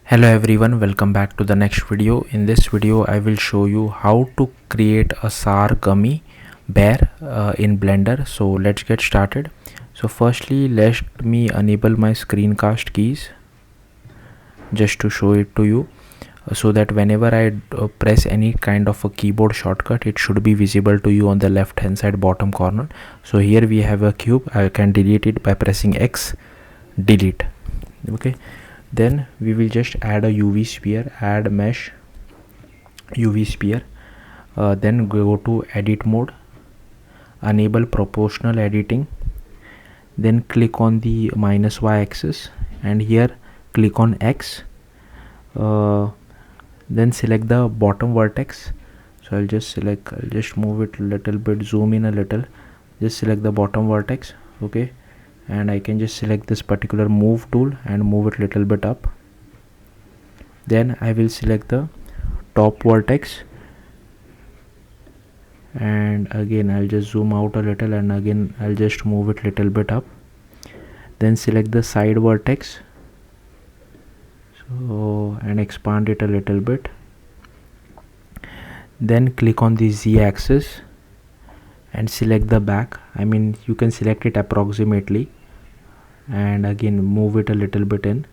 Hello everyone, welcome back to the next video. In this video I will show you how to create a SAR gummy bear in Blender. So let's get started. So firstly let me enable my screencast keys just to show it to you, so that whenever I press any kind of a keyboard shortcut, it should be visible to you on the left hand side bottom corner. So here we have a cube. I can delete it by pressing X, delete. Okay, then we will just add a UV sphere, add mesh UV sphere, then go to edit mode, enable proportional editing, then click on the -y axis and here click on X, then select the bottom vertex. So I'll just move it a little bit, zoom in a little, just select the bottom vertex. Okay, and I can just select this particular move tool and move it little bit up. Then I will select the top vertex and again I'll just zoom out a little and again I'll just move it little bit up. Then select the side vertex, so and expand it a little bit. Then click on the Z axis and select the back. I mean, you can select it approximately and again move it a little bit in,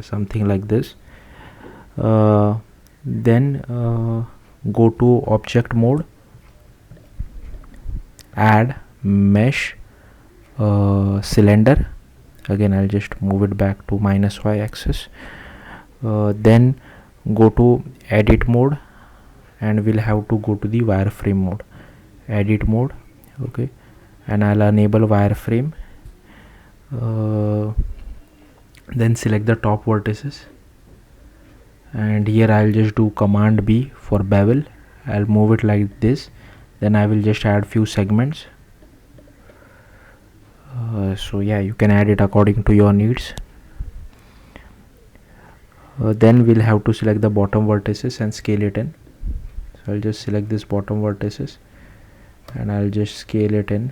something like this. Then go to object mode, add mesh cylinder. Again I'll just move it back to -y axis. Then go to edit mode and we'll have to go to the wireframe mode, edit mode. Okay, and I'll enable wireframe. Then select the top vertices and here I'll just do Command B for bevel. I'll move it like this. Then I will just add few segments. So yeah, you can add it according to your needs. Then we'll have to select the bottom vertices and scale it in. So I'll just select this bottom vertices and I'll just scale it in.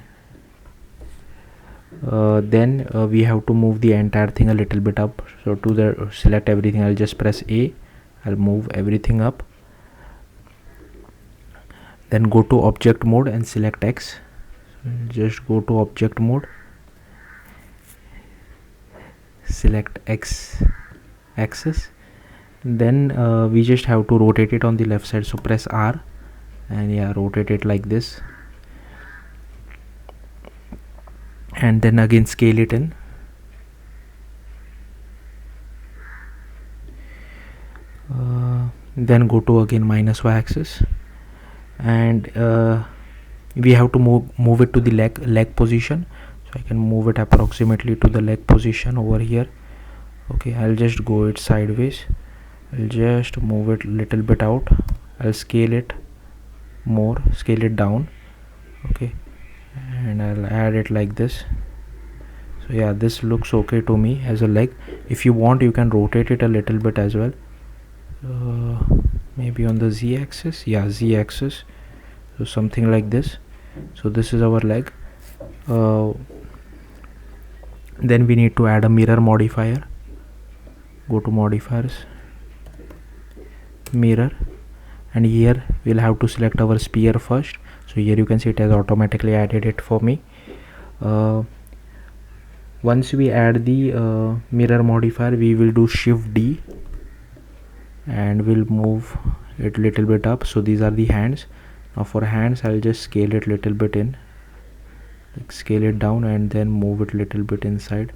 Then we have to move the entire thing a little bit up. So to select everything, I'll just press A. I'll move everything up. Then go to object mode and select X. Just go to object mode, select X axis. Then we just have to rotate it on the left side. So press R and yeah, rotate it like this. And then again scale it in. Then go to again -y axis and we have to move it to the leg position. So I can move it approximately to the leg position over here. Okay, I'll just go it sideways. I'll just move it little bit out. I'll scale it more, scale it down. Okay, and I'll add it like this. So yeah, this looks okay to me as a leg. If you want, you can rotate it a little bit as well, maybe on the Z axis. Yeah, Z axis. So something like this. So this is our leg. Then we need to add a mirror modifier. Go to modifiers, mirror, and here we'll have to select our sphere first. So here you can see it has automatically added it for me. Once we add the mirror modifier, we will do Shift D and we'll move it little bit up. So these are the hands. Now for hands, I'll just scale it little bit in, like scale it down and then move it little bit inside.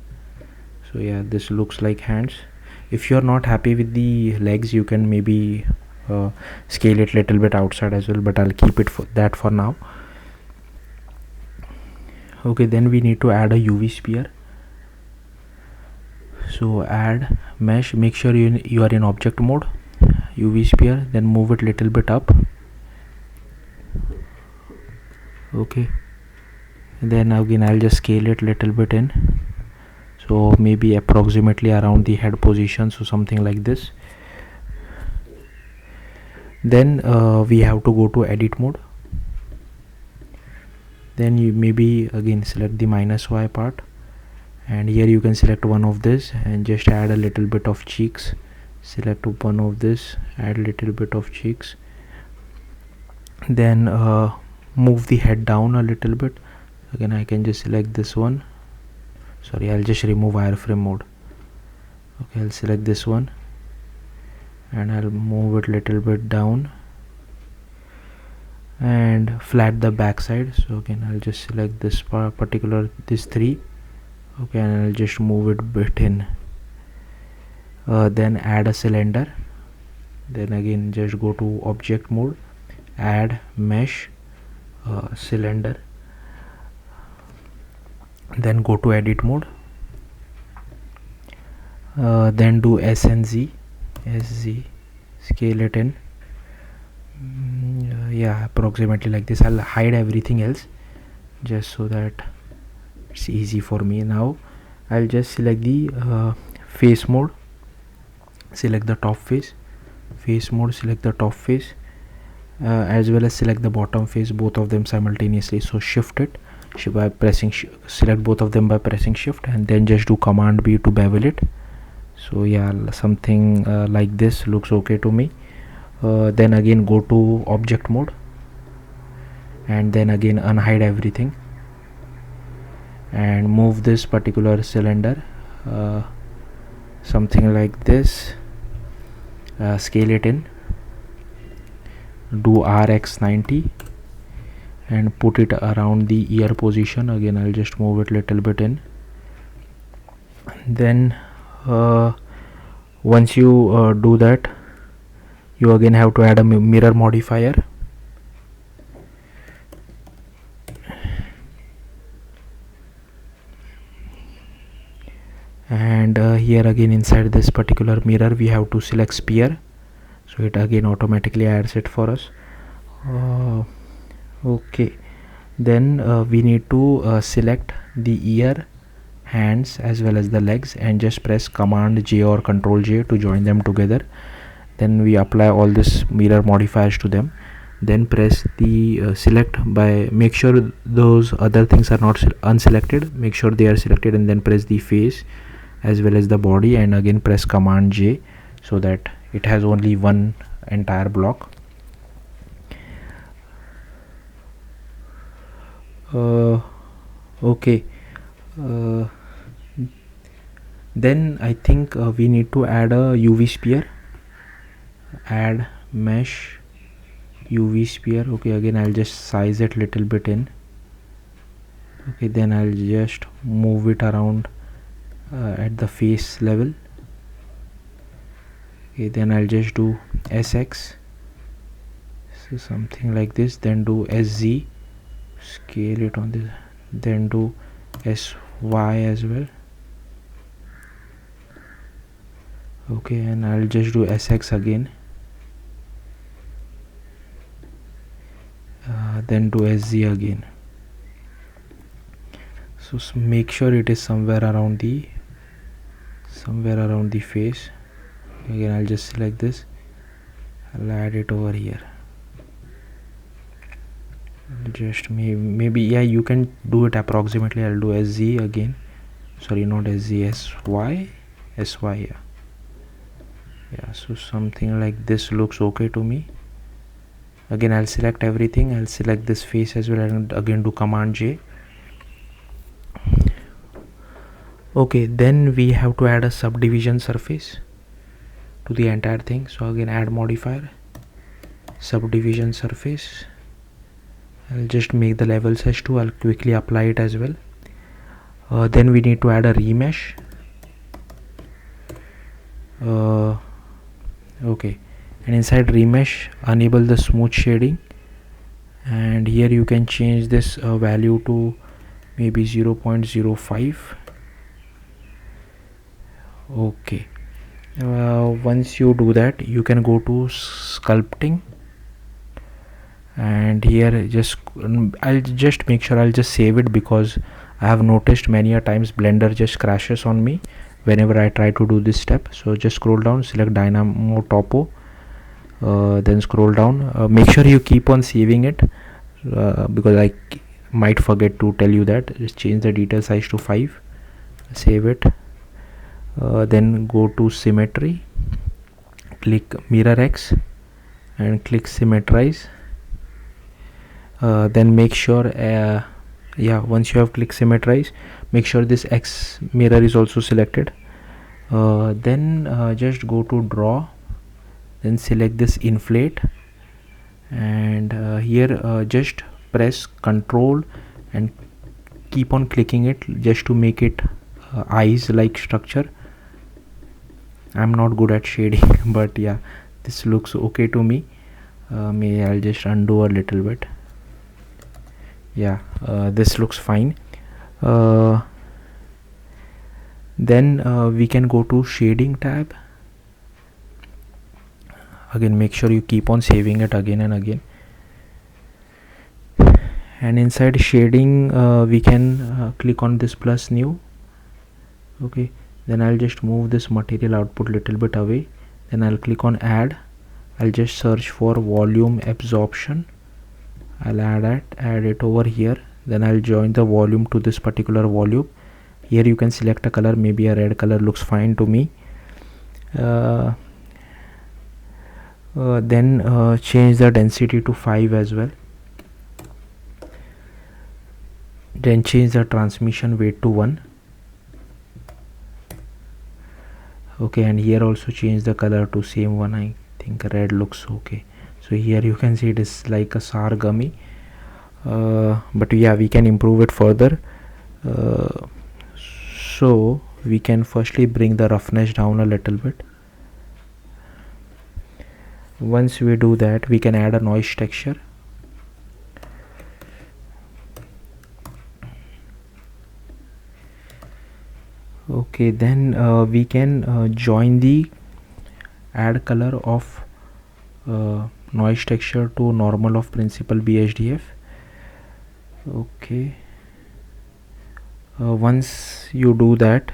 So yeah, this looks like hands. If you're not happy with the legs, you can maybe scale it little bit outside as well, but I'll keep it for that for now. Okay, then we need to add a UV sphere. So add mesh, make sure you are in object mode, UV sphere, then move it little bit up. Okay, then again I'll just scale it little bit in, so maybe approximately around the head position, so something like this. Then we have to go to edit mode. Then you maybe again select the -y part and here you can select one of this and just add a little bit of cheeks select one of this, add little bit of cheeks, then move the head down a little bit. Again I can just select this one. Sorry, I'll just remove wireframe mode. Okay, I'll select this one and I'll move it little bit down and flat the back side. So again I'll just select this particular this three. Okay, and I'll just move it bit in. Then add a cylinder. Then again just go to object mode, add mesh, cylinder, then go to edit mode, then do SZ, scale it in. Yeah, approximately like this. I'll hide everything else just so that it's easy for me. Now I'll just select the face mode, select the top face mode, select the top face, as well as select the bottom face, both of them simultaneously. So shift it by pressing select both of them by pressing shift, and then just do command B to bevel it. So yeah, something like this looks okay to me. Then again go to object mode and then again unhide everything and move this particular cylinder something like this, scale it in, do RX90 and put it around the ear position. Again I'll just move it little bit in. Then once you do that, you again have to add a mirror modifier. And here again inside this particular mirror we have to select sphere, so it again automatically adds it for us. Okay, then we need to select the ear, hands as well as the legs and just press command J or control J to join them together. Then we apply all this mirror modifiers to them, then press the select by, make sure those other things are not unselected, make sure they are selected, and then press the face as well as the body and again press command J so that it has only one entire block. Okay, then I think we need to add a UV sphere, add mesh UV sphere. Okay, again I'll just size it little bit in. Okay, then I'll just move it around at the face level. Okay, then I'll just do SX, so something like this, then do SZ, scale it on this, then do SY as well. Okay, and I'll just do SX again, then do SZ again. So make sure it is somewhere around the face. Again I'll just select this, I'll add it over here. Just maybe yeah, you can do it approximately. I'll do SZ again, sorry, not SZ, SY, yeah, so something like this looks okay to me. Again I'll select everything, I'll select this face as well and again do command J. Okay, then we have to add a subdivision surface to the entire thing. So again add modifier, subdivision surface. I'll just make the levels as 2, I'll quickly apply it as well. Then we need to add a remesh. Okay, and inside remesh enable the smooth shading, and here you can change this value to maybe 0.05. Okay, once you do that, you can go to sculpting, and here just I'll just make sure I'll just save it, because I have noticed many a times Blender just crashes on me whenever I try to do this step. So just scroll down, select Dynamo Topo, then scroll down, make sure you keep on saving it, because I might forget to tell you that. Just change the detail size to 5, save it, then go to symmetry, click mirror X and click symmetrize. Then make sure once you have clicked symmetrize, make sure this X mirror is also selected. Then just go to draw, then select this inflate, and here just press Ctrl and keep on clicking it just to make it eyes like structure. I'm not good at shading but yeah, this looks okay to me. Maybe I'll just undo a little bit. Yeah, this looks fine. Then we can go to shading tab. Again, make sure you keep on saving it again and again. And inside shading we can click on this plus new. Okay, then I'll just move this material output little bit away. Then I'll click on add. I'll just search for volume absorption. I'll add it over here. Then I'll join the volume to this particular volume. Here you can select a color, maybe a red color looks fine to me. Then change the density to 5 as well. Then change the transmission weight to 1. Okay, and here also change the color to same one. I think red looks okay. So here you can see it is like a SAR gummy, but yeah, we can improve it further. So we can firstly bring the roughness down a little bit. Once we do that, we can add a noise texture. Okay, then we can join the add color of noise texture to normal of principal BHDF. Okay, once you do that,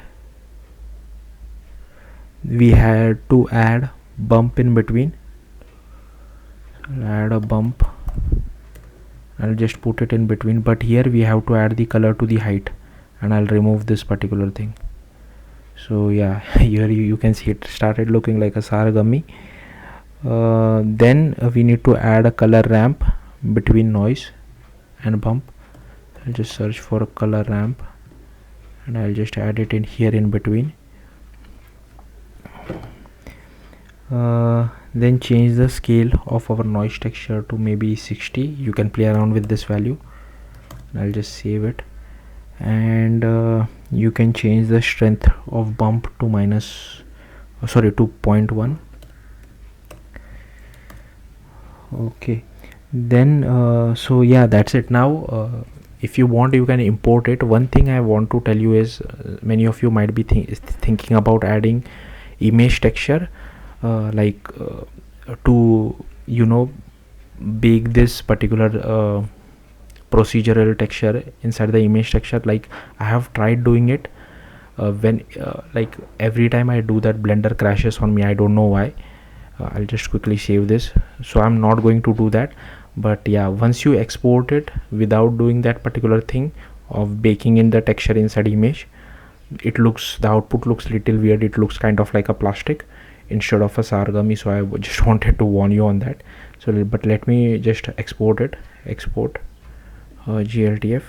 we had to add bump in between. I'll add a bump. I'll just put it in between, but here we have to add the color to the height, and I'll remove this particular thing. So yeah, here you can see it started looking like a SAR gummy. Then we need to add a color ramp between noise and bump. I'll just search for a color ramp and I'll just add it in here in between. Then change the scale of our noise texture to maybe 60. You can play around with this value. I'll just save it, and you can change the strength of bump to to 0.1. Okay, then so yeah, that's it. Now if you want, you can import it. One thing I want to tell you is many of you might be thinking about adding image texture, to bake this particular procedural texture inside the image texture. Like I have tried doing it, when like every time I do that, Blender crashes on me. I don't know why. I'll just quickly save this, so I'm not going to do that. But yeah, once you export it without doing that particular thing of baking in the texture inside image, the output looks little weird. It looks kind of like a plastic instead of a SAR gummy. So I just wanted to warn you on that. So but let me just export it. Export GLTF.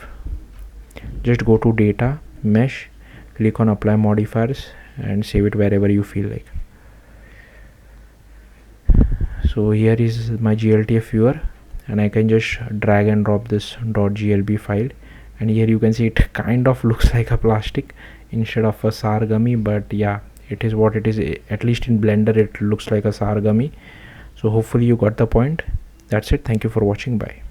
Just go to data, mesh, click on apply modifiers and save it wherever you feel like. So here is my GLTF viewer, and I can just drag and drop this .glb file, and here you can see it kind of looks like a plastic instead of a SAR gummy. But yeah, it is what it is. At least in Blender it looks like a SAR gummy. So hopefully you got the point. That's it. Thank you for watching. Bye.